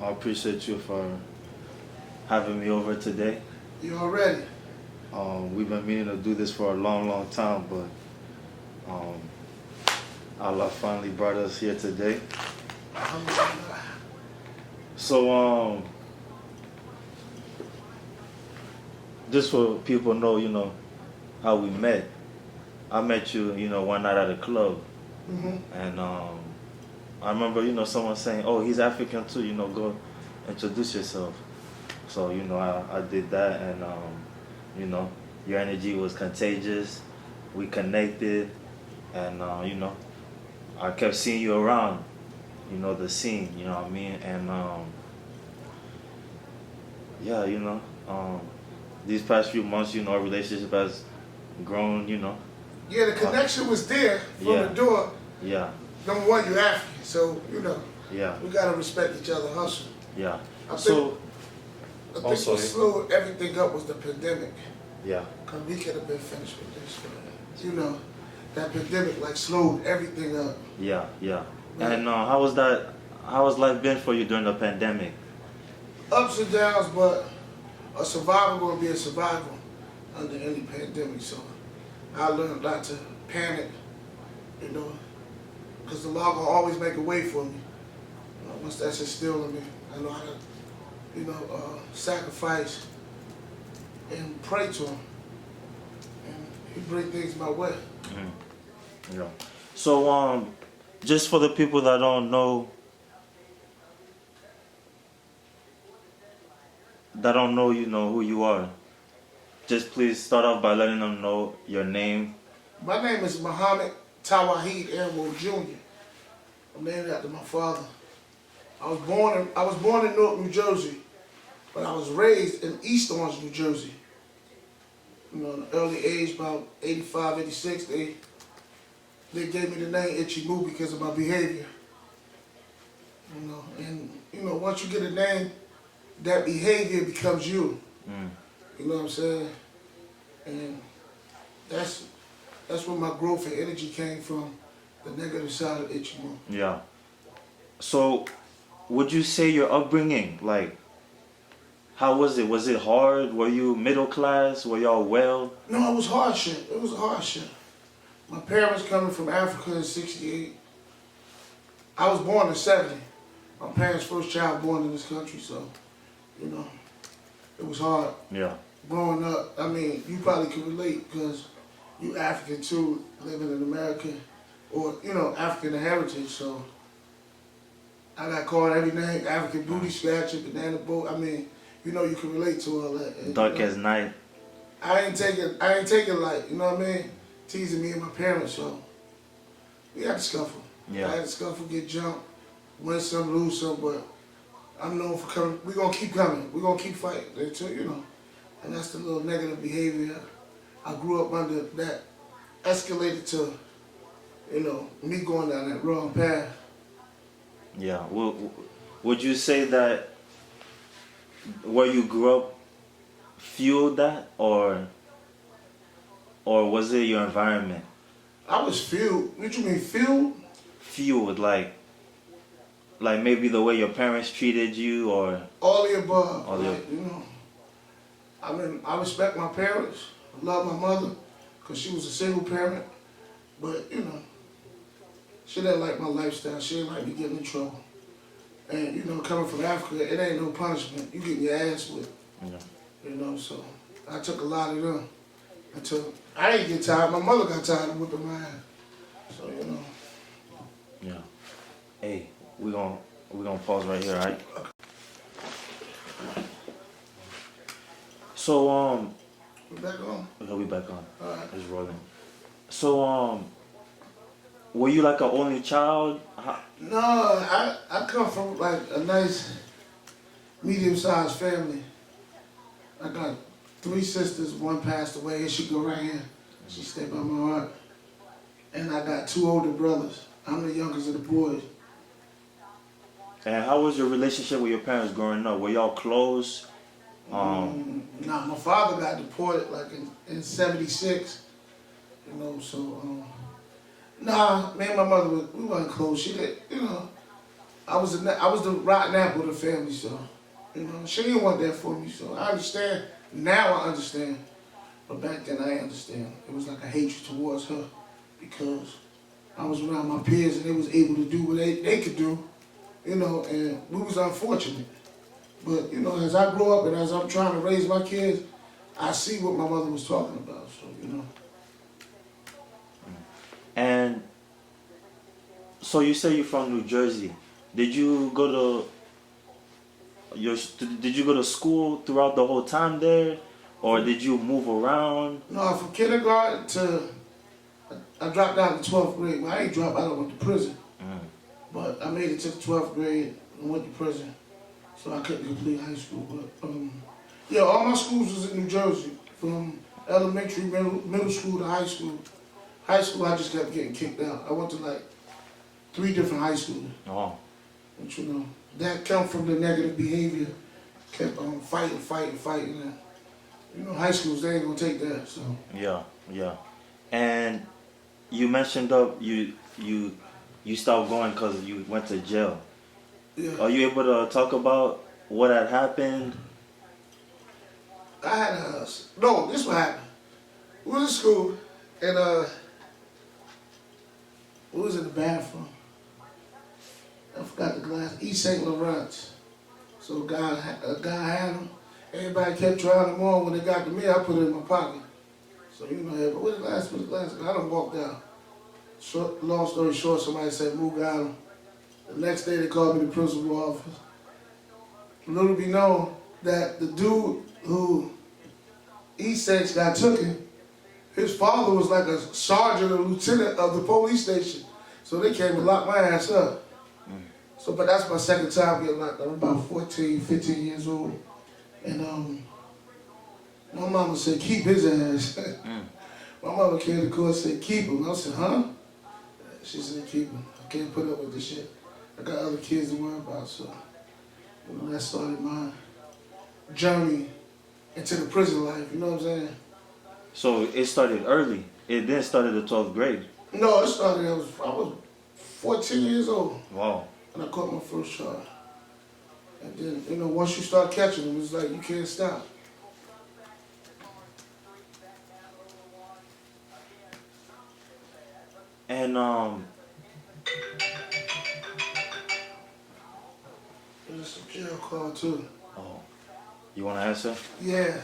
I appreciate you for having me over today. You all ready? We've been meaning to do this for a long, long time, but um, Allah finally brought us here today. So, just so people know, how we met. I met you, one night at a club, and I remember, someone saying, "Oh, he's African too. Go introduce yourself." So, I did that, and your energy was contagious. We connected, and I kept seeing you around, the scene. You know what I mean? And yeah, these past few months, our relationship has grown. Yeah, the connection was there from Yeah. the door. Yeah, Number one, you're African, so yeah, we gotta respect each other, hustle. yeah. I think, So, I think also- what slowed everything up was the pandemic. yeah, Cause we could have been finished with this, but that pandemic like slowed everything up. yeah, yeah. Yeah. And how was that? How has life been for you during the pandemic? Ups and downs, but a survivor gonna be a survivor under any pandemic. So I learned not to panic, because the law gonna always make a way for me. Once that's instilled in me, I know how to, sacrifice and pray to him, and he bring things my way. Yeah. So, just for the people that don't know, who you are, just please start off by letting them know your name. My name is Muhammad Tawahid Elmo Jr. I'm named after my father. I was born in Newark, New Jersey, but I was raised in East Orange, New Jersey. In an early age, about 85, 86, they gave me the name Itchimu because of my behavior. And once you get a name, that behavior becomes you. You know what I'm saying? And that's where my growth and energy came from, the negative side of itchimu. Yeah. So, would you say your upbringing, like, how was it? Was it hard? Were you middle class? Were y'all well? No, it was hardship. It was hardship. My parents coming from Africa in '68. I was born in '70. My parents' first child born in this country, so, it was hard. Yeah. Growing up, I mean, you probably can relate because you African too, living in America, or, African heritage, so I got called every name, African booty scratcher, banana boat. I mean, you can relate to all that. And, Dark as night. I ain't take it light, you know what I mean? Teasing me and my parents, so we had to scuffle. Yeah. I had to scuffle, get jumped, win some, lose some, but I'm known for coming. We're gonna keep coming. We're gonna keep fighting until, and that's the little negative behavior I grew up under that escalated to, me going down that wrong path. Yeah. Would you say that where you grew up fueled that, or was it your environment? I was fueled. What you mean fueled? Fueled, like maybe the way your parents treated you, or All the above. All the I mean, I respect my parents. I love my mother because she was a single parent. But, she didn't like my lifestyle. She didn't like me getting in trouble. And, coming from Africa, it ain't no punishment. You getting your ass whipped. Yeah. So I took a lot of them. I didn't get tired. My mother got tired of whipping my ass. So, Yeah. Hey, we gonna pause right here, alright? So We back on? okay, we back on. Alright. It's rolling. So were you like an only child? No, I come from like a nice medium-sized family. I got 3 sisters, one passed away, here she go right here. She stayed by my heart. And I got 2 older brothers. I'm the youngest of the boys. And how was your relationship with your parents growing up? Were y'all close? Nah, my father got deported like in '76. So nah, me and my mother we weren't close. She did, I was the rotten apple of the family, so you know she didn't want that for me. So I understand now. I understand, but back then I didn't understand. It was like a hatred towards her because I was around my peers and they was able to do what they could do, you know, and we was unfortunate. But you know, as I grow up and as I'm trying to raise my kids, I see what my mother was talking about. So you know. And so you say you're from New Jersey. Did you go did you go to school throughout the whole time there, or did you move around? No, from kindergarten to I dropped out in the 12th grade. Well, I ain't dropped out. I went to prison, but I made it to the 12th grade and went to prison, so I couldn't complete high school. But yeah, all my schools was in New Jersey, from elementary, middle school to high school. High school, I just kept getting kicked out. I went to like 3 different high schools. Oh. But you know, that come from the negative behavior. Kept on fighting. And, you know, high schools, they ain't gonna take that, so. Yeah. And you mentioned you stopped going because you went to jail. Yeah. Are you able to talk about what had happened? I had no, this what happened. We was in school, and we was in the bathroom. I forgot the glass. East St. Lawrence. So a guy had them. Everybody kept trying them on. When they got to me, I put it in my pocket. So you know, everybody, where's the glass? I done walked out. Long story short, somebody said, "Move got him." The next day they called me the principal office. Little be known that the dude who East St. got took him, his father was like a sergeant or lieutenant of the police station. So they came and locked my ass up. So, but that's my second time getting locked up. I'm about 14, 15 years old. And my mama said, keep his ass. My mama came to court and said, keep him. I said, huh? She said, keep him. I can't put up with this shit. I got other kids to worry about, so you know, that started my journey into the prison life, you know what I'm saying? So it started early. It then started the 12th grade. No, it started, I was 14 years old. Wow. And I caught my first charge. And then, you know, once you start catching them, it's like you can't stop. And there's some jail call too. oh, you want to answer? Yeah.